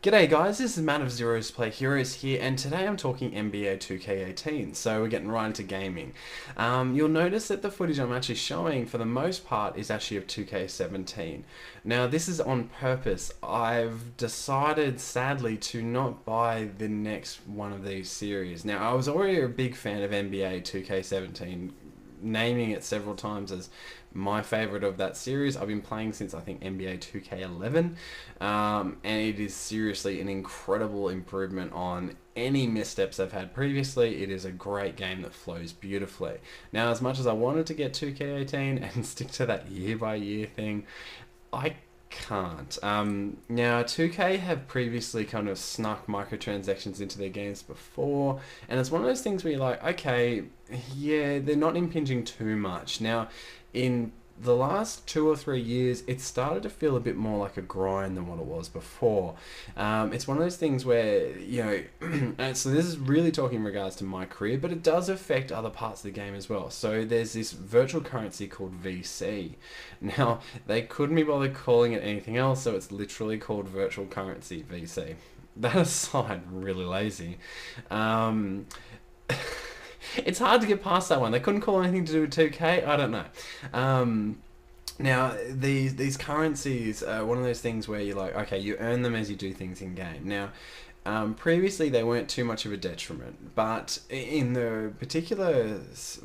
G'day guys, this is Man of Zeros Play Heroes here, and today I'm talking NBA 2K18, so we're getting right into gaming. You'll notice that the footage I'm actually showing, for the most part, is actually of 2K17. Now, this is on purpose. I've decided, sadly, to not buy the next one of these series. Now, I was already a big fan of NBA 2K17, naming it several times as my favorite of that series. I've been playing since I think NBA 2K11, and it is seriously an incredible improvement on any missteps I've had previously. It is a great game that flows beautifully. Now, as much as I wanted to get 2K18 and stick to that year by year thing, I can't. Now, 2K have previously kind of snuck microtransactions into their games before, and it's one of those things where you're like, okay, yeah, they're not impinging too much. Now, in the last 2 or 3 years, it started to feel a bit more like a grind than what it was before. It's one of those things where, you know, and so this is really talking in regards to my career, but it does affect other parts of the game as well. So there's this virtual currency called VC. Now, they couldn't be bothered calling it anything else, so it's literally called virtual currency VC. That aside, really lazy. It's hard to get past that one. They couldn't call anything to do with 2K. I don't know. Now, these currencies are one of those things where you're like, okay, you earn them as you do things in game. Now, previously they weren't too much of a detriment, but in the particular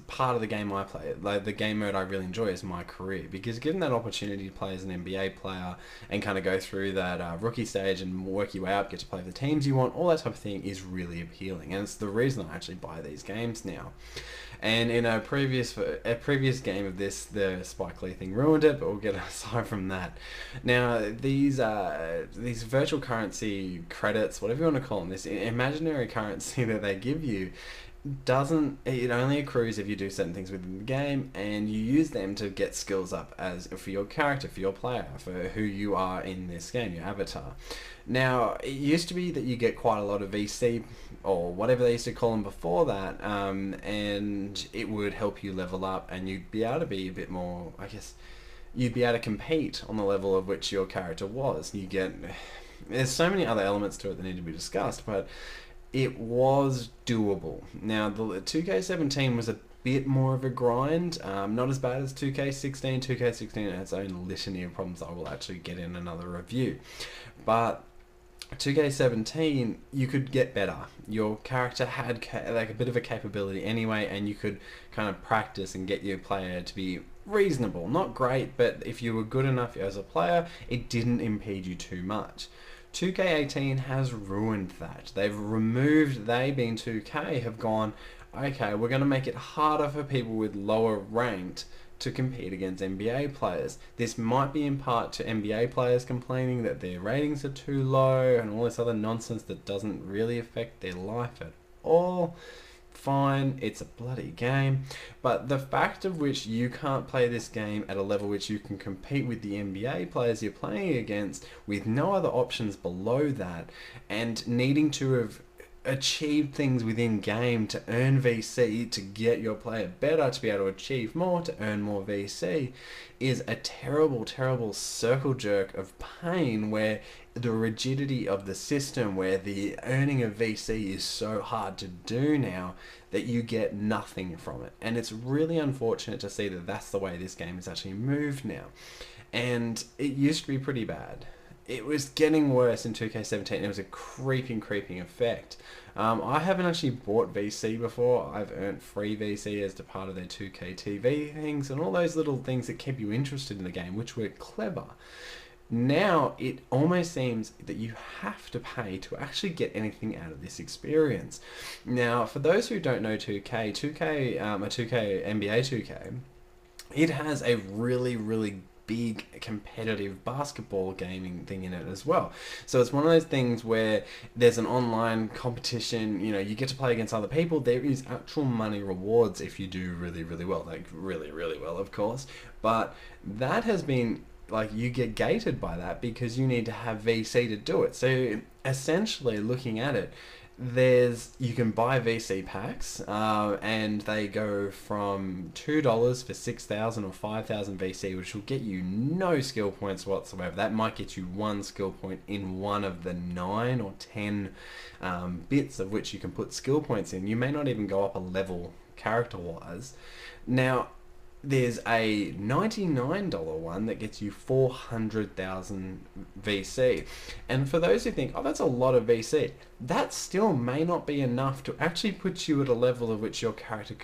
part of the game I play, like the game mode I really enjoy is my career, because given that opportunity to play as an NBA player and kind of go through that rookie stage and work your way up, get to play for the teams you want, all that type of thing is really appealing, and it's the reason I actually buy these games now. And in a previous game of this, the Spike Lee thing ruined it, but we'll get aside from that. Now, these virtual currency credits, whatever you want to call them, this imaginary currency that they give you, it only accrues if you do certain things within the game, and you use them to get skills up as for your character, for your player, for who you are in this game, your avatar. Now, it used to be that you get quite a lot of VC, or whatever they used to call them before that, and it would help you level up, and you'd be able to be a bit more, I guess, you'd be able to compete on the level of which your character was. There's so many other elements to it that need to be discussed, but it was doable. Now, the 2K17 was a bit more of a grind, not as bad as 2K16. 2K16 had its own litany of problems that I will actually get in another review. But 2K17, you could get better. Your character had like a bit of a capability anyway, and you could kind of practice and get your player to be reasonable. Not great, but if you were good enough as a player, it didn't impede you too much. 2K18 has ruined that. They being 2K, have gone, okay, we're going to make it harder for people with lower ranked to compete against NBA players. This might be in part to NBA players complaining that their ratings are too low and all this other nonsense that doesn't really affect their life at all. Fine, it's a bloody game, but the fact of which you can't play this game at a level which you can compete with the NBA players you're playing against with no other options below that, and needing to have achieve things within game to earn VC, to get your player better, to be able to achieve more, to earn more VC, is a terrible, terrible circle jerk of pain, where the rigidity of the system, where the earning of VC is so hard to do now that you get nothing from it. And it's really unfortunate to see that that's the way this game is actually moved now. And it used to be pretty bad. It was getting worse in 2K17. It was a creeping effect. I haven't actually bought VC before. I've earned free VC as a part of their 2K TV things and all those little things that keep you interested in the game, which were clever. Now, it almost seems that you have to pay to actually get anything out of this experience. Now, for those who don't know 2K, 2K, NBA 2K, it has a really big competitive basketball gaming thing in it as well. So it's one of those things where there's an online competition, you know, you get to play against other people. There is actual money rewards if you do really well, like really well, of course. But that has been, like, you get gated by that because you need to have VC to do it. So essentially, looking at it, You can buy VC packs, and they go from $2 for 6,000 or 5,000 VC, which will get you no skill points whatsoever. That might get you one skill point in one of the 9 or 10 bits of which you can put skill points in. You may not even go up a level character-wise. Now, there's a $99 one that gets you 400,000 VC. And for those who think, oh, that's a lot of VC, that still may not be enough to actually put you at a level of which your character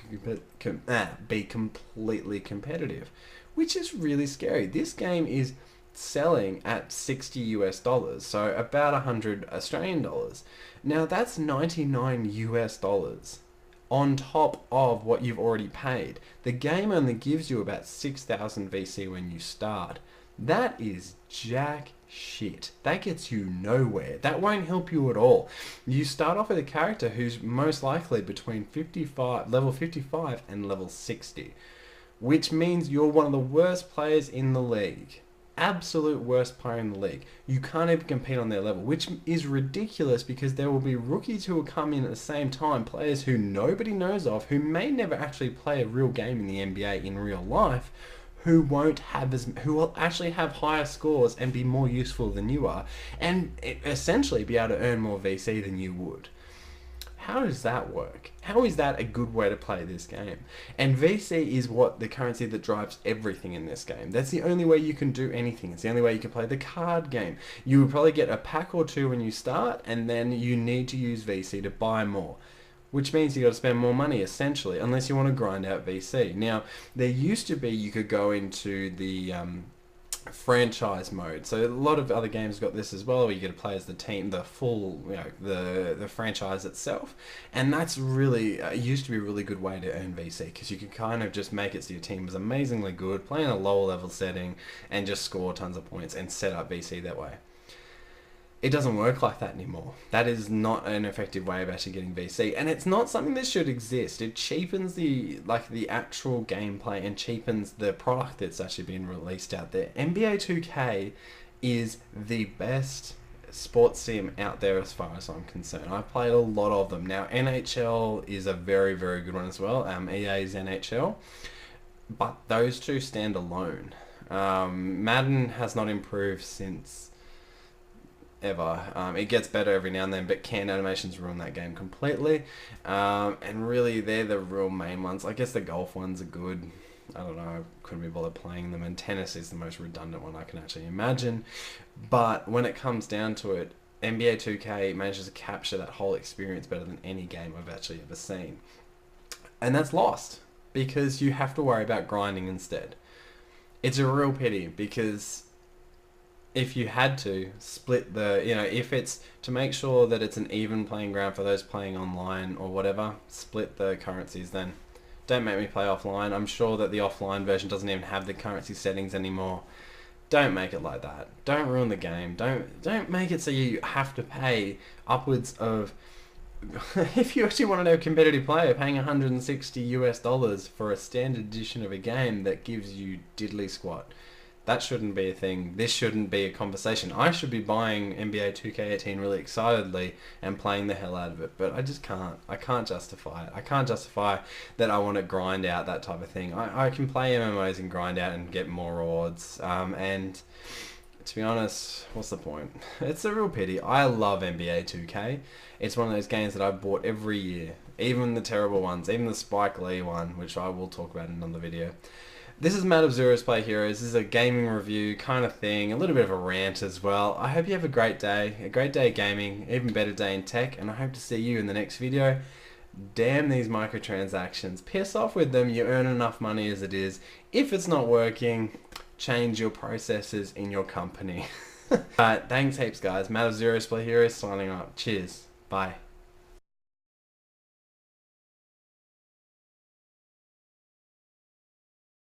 could be completely competitive, which is really scary. This game is selling at 60 US dollars, so about 100 Australian dollars. Now that's 99 US dollars on top of what you've already paid. The game only gives you about 6,000 VC when you start. That is jack shit. That gets you nowhere. That won't help you at all. You start off with a character who's most likely between level 55 and level 60, which means you're one of the worst players in the league. Absolute worst player in the league. You can't even compete on their level, which is ridiculous because there will be rookies who will come in at the same time, players who nobody knows of, who may never actually play a real game in the NBA in real life, who will actually have higher scores and be more useful than you are, and essentially be able to earn more VC than you would. How does that work? How is that a good way to play this game? And VC is the currency that drives everything in this game. That's the only way you can do anything. It's the only way you can play the card game. You will probably get a pack or two when you start, and then you need to use VC to buy more, which means you got to spend more money essentially, unless you want to grind out VC. Now, there used to be you could go into the franchise mode. So a lot of other games got this as well, where you get to play as the team, the full, the franchise itself, and that's really used to be a really good way to earn VC, because you can kind of just make it so your team was amazingly good, play in a lower level setting, and just score tons of points and set up VC that way. It doesn't work like that anymore. That is not an effective way of actually getting VC, and it's not something that should exist. It cheapens the actual gameplay and cheapens the product that's actually been released out there. NBA 2K is the best sports sim out there as far as I'm concerned. I've played a lot of them. Now, NHL is a very, very good one as well. EA's NHL, but those two stand alone. Madden has not improved since ever. It gets better every now and then, but canned animations ruin that game completely. And really, they're the real main ones. I guess the golf ones are good. I don't know, I couldn't be bothered playing them, and tennis is the most redundant one I can actually imagine. But when it comes down to it, NBA 2K manages to capture that whole experience better than any game I've actually ever seen. And that's lost, because you have to worry about grinding instead. It's a real pity, because if you had to split if it's to make sure that it's an even playing ground for those playing online or whatever, split the currencies then. Don't make me play offline. I'm sure that the offline version doesn't even have the currency settings anymore. Don't make it like that. Don't ruin the game. Don't make it so you have to pay upwards of if you actually want to know a competitive player, paying 160 US dollars for a standard edition of a game that gives you diddly squat. That shouldn't be a thing. This shouldn't be a conversation. I should be buying NBA 2K18 really excitedly and playing the hell out of it, but I just can't. I can't justify it. I can't justify that I want to grind out that type of thing. I can play MMOs and grind out and get more rewards, and to be honest, what's the point? It's a real pity. I love NBA 2K. It's one of those games that I've bought every year, even the terrible ones, even the Spike Lee one, which I will talk about in another video. This is Matt of Zero's Play Heroes. This is a gaming review kind of thing, a little bit of a rant as well. I hope you have a great day gaming, even better day in tech, and I hope to see you in the next video. Damn these microtransactions. Piss off with them, you earn enough money as it is. If it's not working, change your processes in your company. Alright, thanks heaps guys. Matt of Zero's Play Heroes signing up. Cheers. Bye.